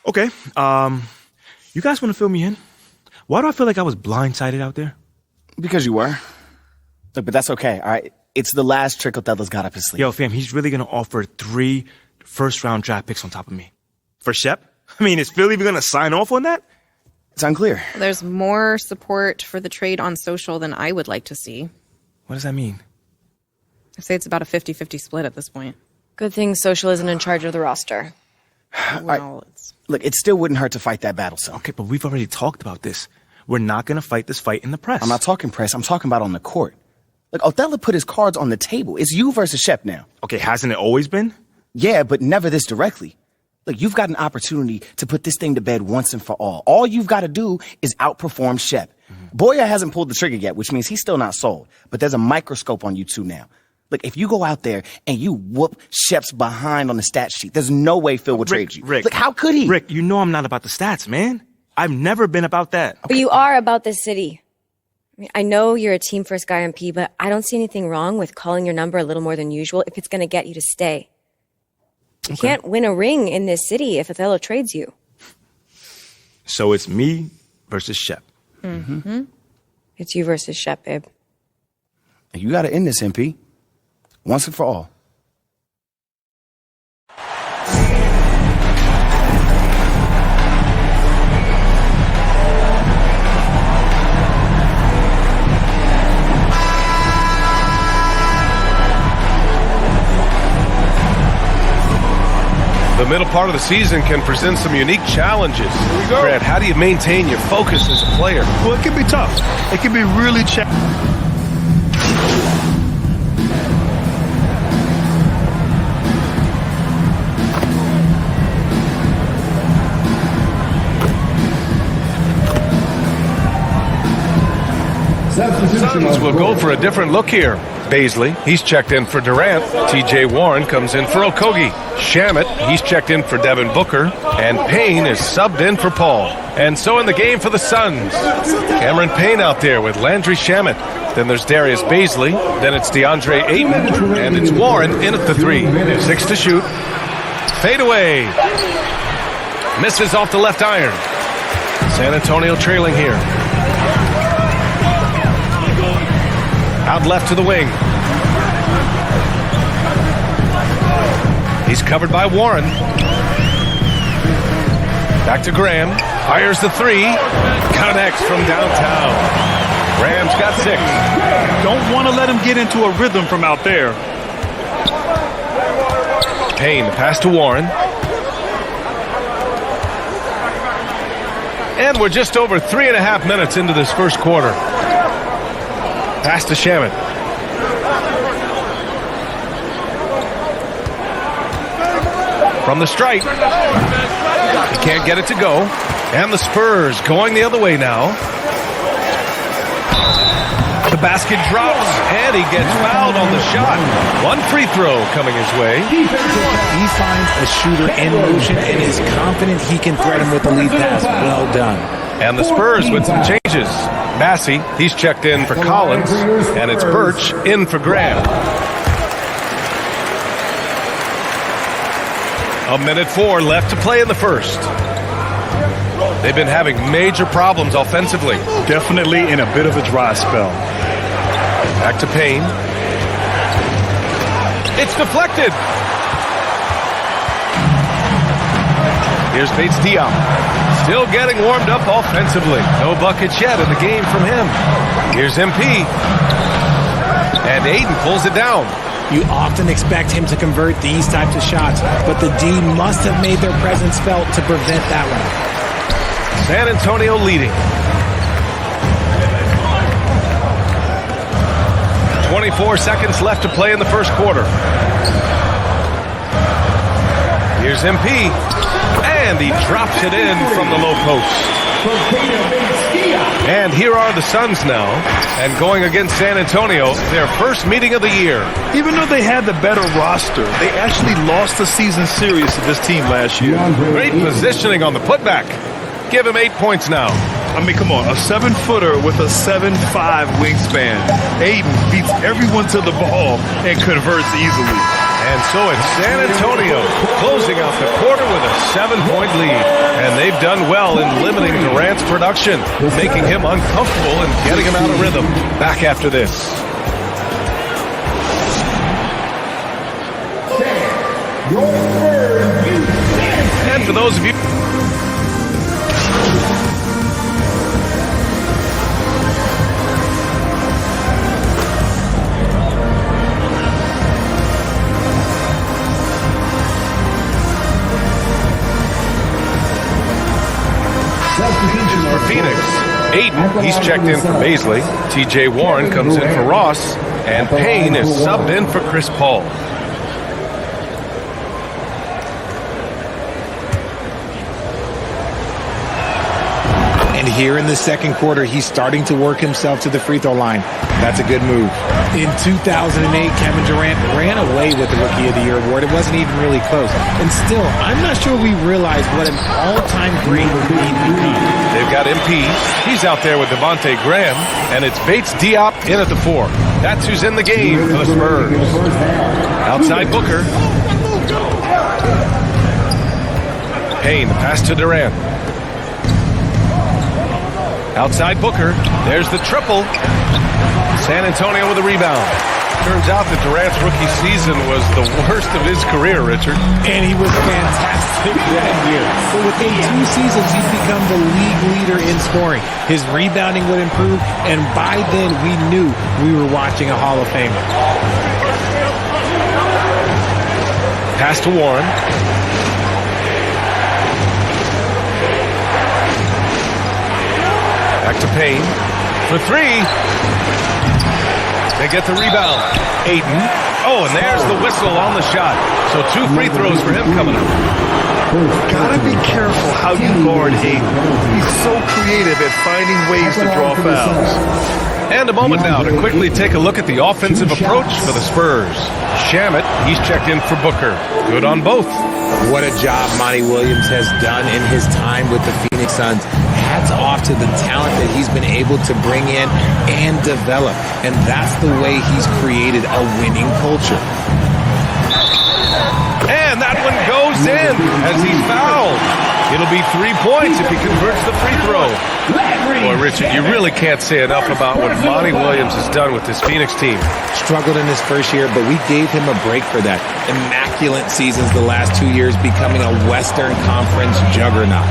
Okay, you guys want to fill me in? Why do I feel like I was blindsided out there? Because you were. Look, but that's okay, all right? It's the last trick Othello's got up his sleeve. Yo, fam, he's really going to offer 3 first-round draft picks on top of me. For Shep? I mean, is Phil even going to sign off on that? It's unclear. There's more support for the trade on social than I would like to see. What does that mean? I'd say it's about a 50-50 split at this point. Good thing social isn't in charge of the roster. Well, it's... Look, it still wouldn't hurt to fight that battle, so. Okay, but we've already talked about this. We're not going to fight this fight in the press. I'm not talking press. I'm talking about on the court. Look, Othello put his cards on the table. It's you versus Shep now. Okay, hasn't it always been? Yeah, but never this directly. Look, you've got an opportunity to put this thing to bed once and for all. All you've got to do is outperform Shep. Boya hasn't pulled the trigger yet, which means he's still not sold. But there's a microscope on you two now. Look, if you go out there and you whoop Shep's behind on the stat sheet, there's no way Phil would trade you. Rick, look, how could he? Rick, you know I'm not about the stats, man. I've never been about that. But you are about this city. I mean, I know you're a team-first guy on P, but I don't see anything wrong with calling your number a little more than usual if it's going to get you to stay. You can't win a ring in this city if Othello trades you. So it's me versus Shep. Mm-hmm. It's you versus Shep, babe. You got to end this, MP. Once and for all. The middle part of the season can present some unique challenges. Brad, how do you maintain your focus as a player? Well, it can be tough. It can be really challenging. Suns will go for a different look here. Baisley, he's checked in for Durant. T.J. Warren comes in for Okogie. Shamet, he's checked in for Devin Booker. And Payne is subbed in for Paul. And so in the game for the Suns, Cameron Payne out there with Landry Shamet. Then there's Darius Baisley. Then it's DeAndre Ayton. And it's Warren in at the 3. 6 to shoot. Fade away. Misses off the left iron. San Antonio trailing here. Out left to the wing. He's covered by Warren. Back to Graham. Fires the 3. Connects from downtown. Graham's got 6. Don't want to let him get into a rhythm from out there. Payne, pass to Warren. And we're just over 3.5 minutes into this first quarter. Pass to Shamet. From the strike. He can't get it to go. And the Spurs going the other way now. The basket drops, and he gets fouled on the shot. 1 free throw coming his way. He finds a shooter in motion and is confident he can threat him with the lead pass. Well done. And the Spurs with some changes. Massey, he's checked in for Collins, and it's Birch in for Graham. 1:04 left to play in the first. They've been having major problems offensively. Definitely in a bit of a dry spell. Back to Payne. It's deflected. Here's Bates Diop. Still getting warmed up offensively. No buckets yet in the game from him. Here's MP. And Aiden pulls it down. You often expect him to convert these types of shots, but the D must have made their presence felt to prevent that one. San Antonio leading. 24 seconds left to play in the first quarter. Here's MP. And he drops it in from the low post. And here are the Suns now. And going against San Antonio, their first meeting of the year. Even though they had the better roster, they actually lost the season series to this team last year. Great positioning on the putback. Give him 8 points now. I mean, come on, a 7-footer with a 7'5" wingspan. Aiden beats everyone to the ball and converts easily. And so it's San Antonio closing out the quarter with a 7-point lead. And they've done well in limiting Durant's production, making him uncomfortable and getting him out of rhythm. Back after this. And for those of you... For Phoenix, Ayton, he's checked in for Baisley. TJ Warren comes in for Ross. And Payne is subbed in for Chris Paul. And here in the second quarter, he's starting to work himself to the free throw line. That's a good move. In 2008, Kevin Durant ran away with the Rookie of the Year award. It wasn't even really close. And still, I'm not sure we realize what an all-time great he'd become. They've got MP. He's out there with Devontae Graham. And it's Bates Diop in at the 4. That's who's in the game for the Spurs. Outside Booker. Payne, pass to Durant. Outside Booker, there's the triple. San Antonio with a rebound. Turns out that Durant's rookie season was the worst of his career, Richard. And he was fantastic that year. But within 2 seasons, he'd become the league leader in scoring. His rebounding would improve, and by then we knew we were watching a Hall of Famer. Pass to Warren. Back to Payne for 3. They get the rebound. Ayton. Oh, and there's the whistle on the shot. So 2 free throws for him coming up. Gotta be careful how you guard Ayton. He's so creative at finding ways to draw fouls. And a moment now to quickly take a look at the offensive approach for the Spurs. Shamet, he's checked in for Booker. Good on both. What a job Monty Williams has done in his time with the Phoenix Suns. Hats off to the talent that he's been able to bring in and develop. And that's the way he's created a winning culture. And that one goes in as he's fouled. It'll be 3 points if he converts the free throw. Boy, Richard, you really can't say enough about what Monty Williams has done with this Phoenix team. Struggled in his first year, but we gave him a break for that. Immaculate seasons the last 2 years, becoming a Western Conference juggernaut.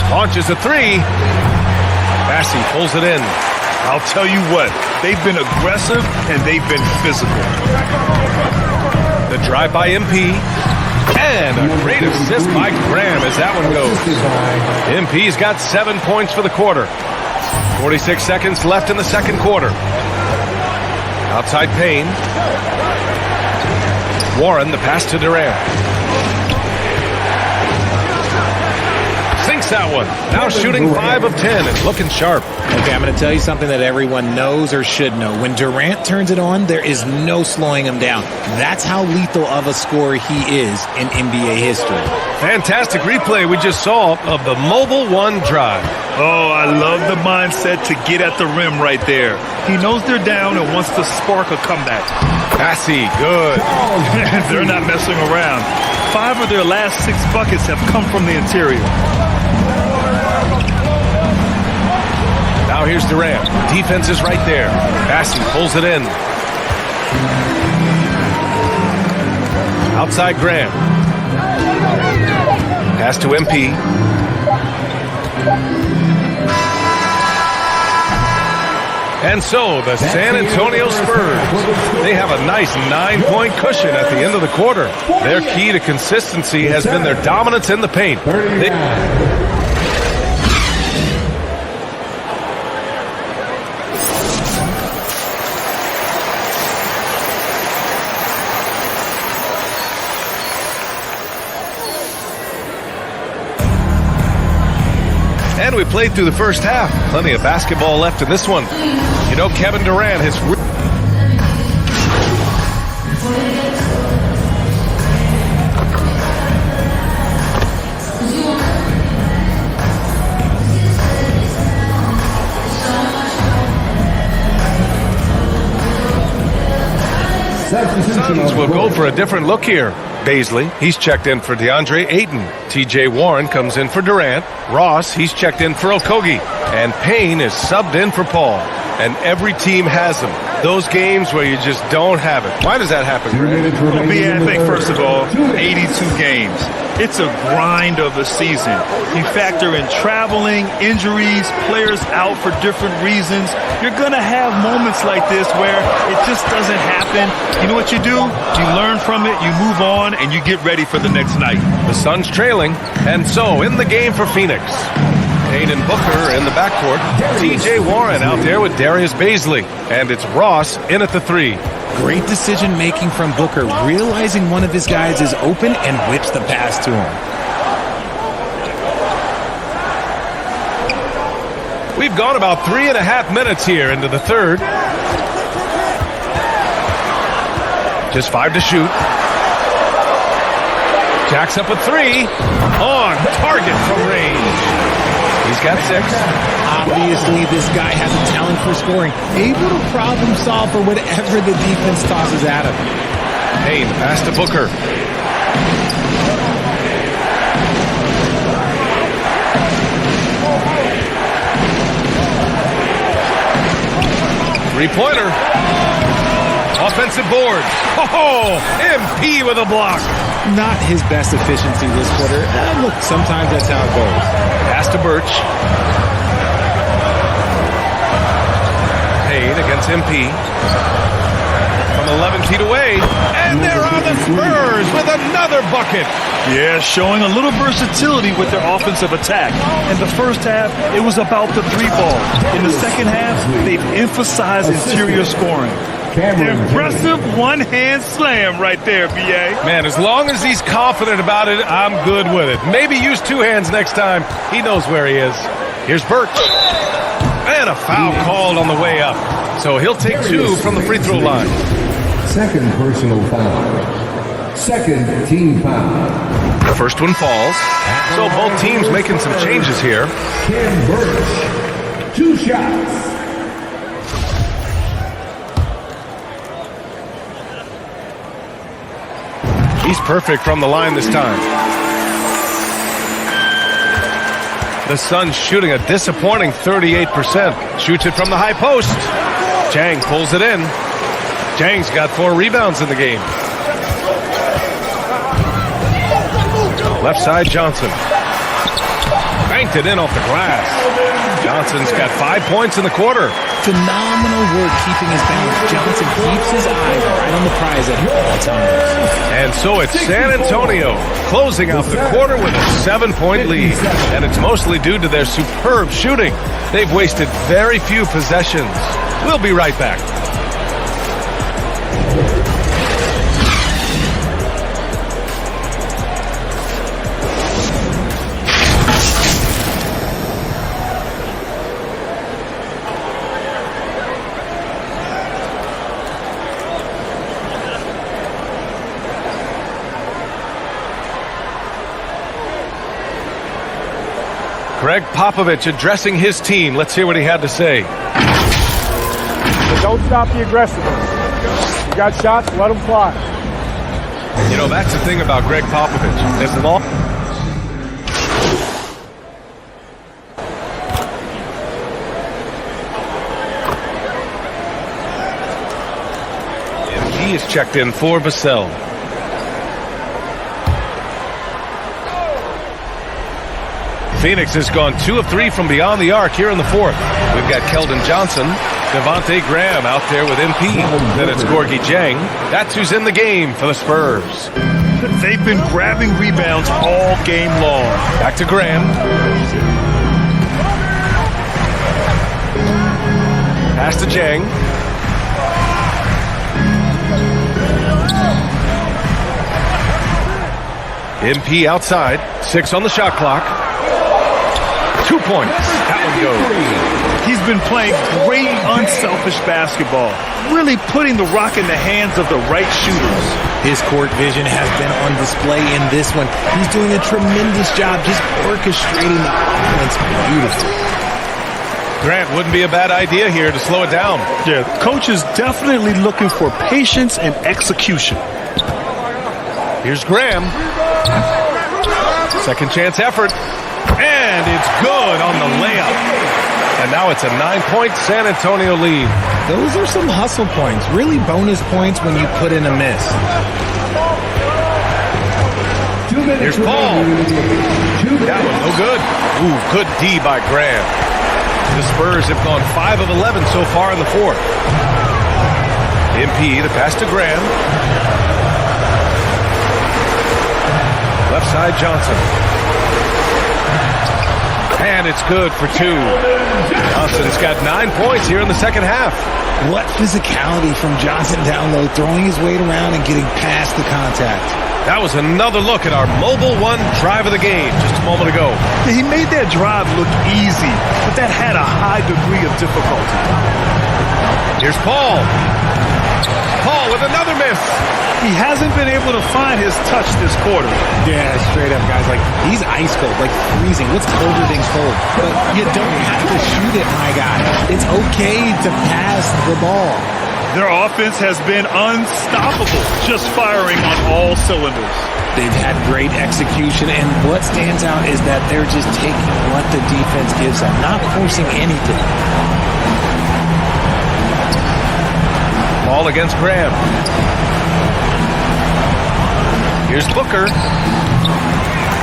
Launches a 3. Bassey pulls it in. I'll tell you what, they've been aggressive and they've been physical. The drive by MP. And a great assist by Graham as that one goes. MP's got 7 points for the quarter. 46 seconds left in the second quarter. Outside Payne. Warren, the pass to Durant. Sinks that one. Now shooting 5 of 10 and looking sharp. Okay, I'm going to tell you something that everyone knows or should know. When Durant turns it on, there is no slowing him down. That's how lethal of a scorer he is in NBA history. Fantastic replay we just saw of the Mobile One drive. Oh, I love the mindset to get at the rim right there. He knows they're down and wants to spark a comeback. Bassey, good. They're not messing around. 5 of their last 6 buckets have come from the interior. Now here's Durant. Defense is right there. Bassey pulls it in. Outside Graham. Pass to MP. And so the San Antonio Spurs, they have a nice 9-point cushion at the end of the quarter. Their key to consistency has been their dominance in the paint. And we played through the first half. Plenty of basketball left in this one. You know, Kevin Durant has... Suns will go for a different look here. Baisley, he's checked in for DeAndre Ayton. TJ Warren comes in for Durant. Ross, he's checked in for Okogie. And Payne is subbed in for Paul. And every team has them. Those games where you just don't have it. Why does that happen, Greg? Well, I think, first of all, 82 games. It's a grind of a season. You factor in traveling, injuries, players out for different reasons. You're going to have moments like this where it just doesn't happen. You know what you do? You learn from it, you move on, and you get ready for the next night. The Suns trailing, and so in the game for Phoenix. Payne and Booker in the backcourt. TJ Warren out there with Darius Baisley. And it's Ross in at the 3. Great decision making from Booker, realizing one of his guys is open and whips the pass to him. We've gone about 3.5 minutes here into the third. Just 5 to shoot. Jacks up with 3. On target from range. He's got 6. Obviously, this guy has a talent for scoring, able to problem solve for whatever the defense tosses at him. Payne, pass to Booker. Three-pointer. Offensive board. Oh, MP with a block. Not his best efficiency this quarter. Look, sometimes that's how it goes. Pass to Birch. Payne against MP. From 11 feet away. And there are the Spurs with another bucket. Yeah, showing a little versatility with their offensive attack. In the first half, it was about the 3-ball. In the second half, they've emphasized interior scoring. The impressive one-hand slam right there, B.A. Man, as long as he's confident about it, I'm good with it. Maybe use 2 hands next time. He knows where he is. Here's Birch. And a foul called on the way up. So he'll take 2 from the free throw line. Second personal foul. Second team foul. The first one falls. So both teams making some changes here. Ken Birch, 2 shots. He's perfect from the line this time. The Suns shooting a disappointing 38%. Shoots it from the high post. Jang pulls it in. Jang's got 4 rebounds in the game. Left side, Johnson. Banked it in off the glass. Johnson's got 5 points in the quarter. Phenomenal work keeping his balance. Johnson keeps his eyes right on the prize at all times. And so it's San Antonio closing out the quarter with a 7-point lead. And it's mostly due to their superb shooting. They've wasted very few possessions. We'll be right back. Greg Popovich addressing his team. Let's hear what he had to say. Don't stop the aggressiveness. You got shots, let them fly. You know, that's the thing about Greg Popovich. As long he is checked in for Vassell. Phoenix has gone 2 of 3 from beyond the arc here in the fourth. We've got Keldon Johnson, Devontae Graham out there with MP. Then it's Gorgie Jang. That's who's in the game for the Spurs. They've been grabbing rebounds all game long. Back to Graham. Pass to Jang. MP outside. 6 on the shot clock. 2 points. That one goes. He's been playing great, unselfish basketball, really putting the rock in the hands of the right shooters. His court vision has been on display in this one. He's doing a tremendous job just orchestrating the offense beautifully. Grant, wouldn't be a bad idea here to slow it down. Yeah, the coach is definitely looking for patience and execution. Here's Graham. Second chance effort. And it's good on the layup. And now it's a 9-point San Antonio lead. Those are some hustle points. Really bonus points when you put in a miss. Here's Paul. That one no good. Ooh, good D by Graham. The Spurs have gone 5 of 11 so far in the fourth. MP, the pass to Graham. Left side, Johnson. And it's good for 2. Johnson's got 9 points here in the second half. What physicality from Johnson down low, throwing his weight around and getting past the contact. That was another look at our Mobile One drive of the game just a moment ago. Yeah, he made that drive look easy, but that had a high degree of difficulty. Here's Paul. Paul with another miss. He hasn't been able to find his touch this quarter. Yeah, straight up, guys. Like, he's ice cold, like freezing. What's colder than cold? But you don't have to shoot it, my guy. It's okay to pass the ball. Their offense has been unstoppable, just firing on all cylinders. They've had great execution, and what stands out is that they're just taking what the defense gives them, not forcing anything. Ball against Graham. Here's Booker.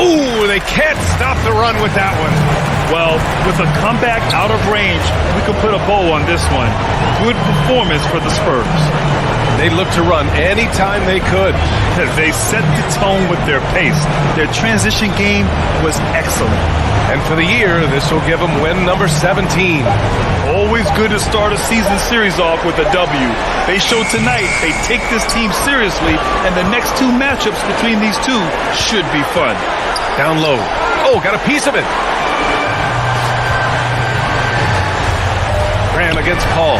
Ooh, they can't stop the run with that one. Well, with a comeback out of range, we could put a bow on this one. Good performance for the Spurs. They looked to run anytime they could. They set the tone with their pace. Their transition game was excellent. And for the year, this will give them win number 17. Always good to start a season series off with a W. They showed tonight they take this team seriously, and the next 2 matchups between these two should be fun. Down low. Oh, got a piece of it. Graham against Paul.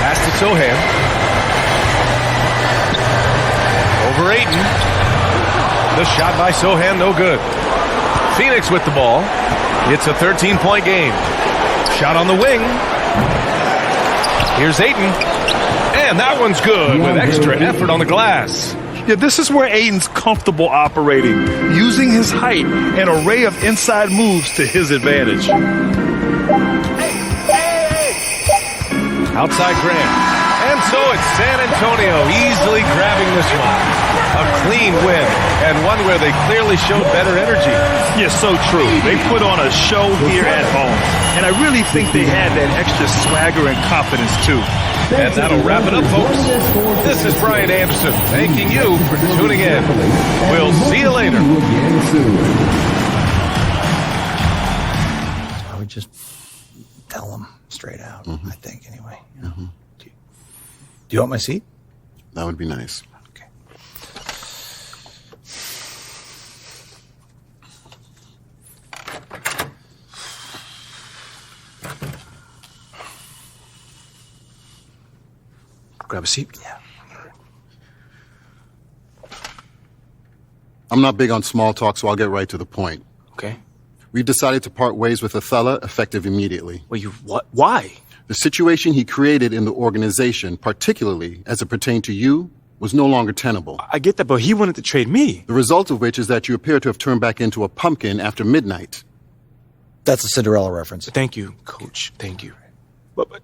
Pass to Sohan. Over Ayton. The shot by Sohan, no good. Phoenix with the ball. It's a 13-point game. Shot on the wing. Here's Ayton. And that one's good with extra effort on the glass. Yeah, this is where Ayton's comfortable operating, using his height and array of inside moves to his advantage. Outside Graham. And so it's San Antonio easily grabbing this one. A clean win, and one where they clearly showed better energy. Yeah, so true. They put on a show here at home, and I really think they had that extra swagger and confidence, too. And that'll wrap it up, folks. This is Brian Anderson, thanking you for tuning in. We'll see you later. I would just tell them straight out, I think, anyway. You know? Do you want my seat? That would be nice. Okay. Grab a seat. Yeah. I'm not big on small talk, so I'll get right to the point. Okay. We've decided to part ways with Othello, effective immediately. Well, what? Why? The situation he created in the organization, particularly as it pertained to you, was no longer tenable. I get that, but he wanted to trade me. The result of which is that you appear to have turned back into a pumpkin after midnight. That's a Cinderella reference. Thank you, Coach. Thank you. But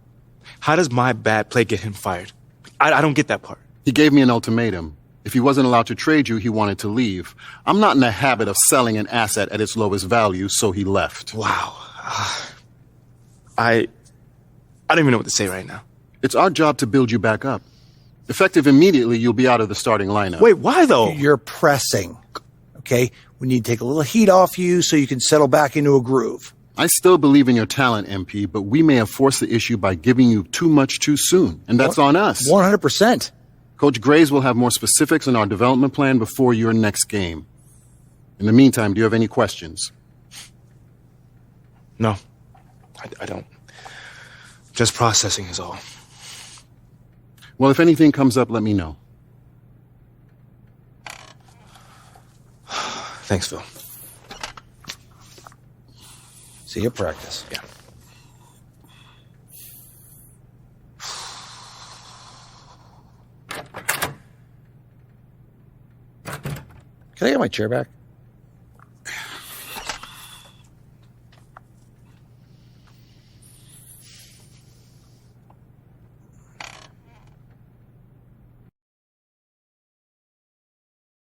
how does my bad play get him fired? I don't get that part. He gave me an ultimatum. If he wasn't allowed to trade you, he wanted to leave. I'm not in the habit of selling an asset at its lowest value, so he left. Wow. I don't even know what to say right now. It's our job to build you back up. Effective immediately, you'll be out of the starting lineup. Wait, why though? You're pressing, okay? We need to take a little heat off you so you can settle back into a groove. I still believe in your talent, MP, but we may have forced the issue by giving you too much too soon, and that's on us. 100%. Coach Graves will have more specifics on our development plan before your next game. In the meantime, do you have any questions? No, I don't. Just processing is all. Well, if anything comes up, let me know. Thanks, Phil. See you practice. Yeah. Can I get my chair back?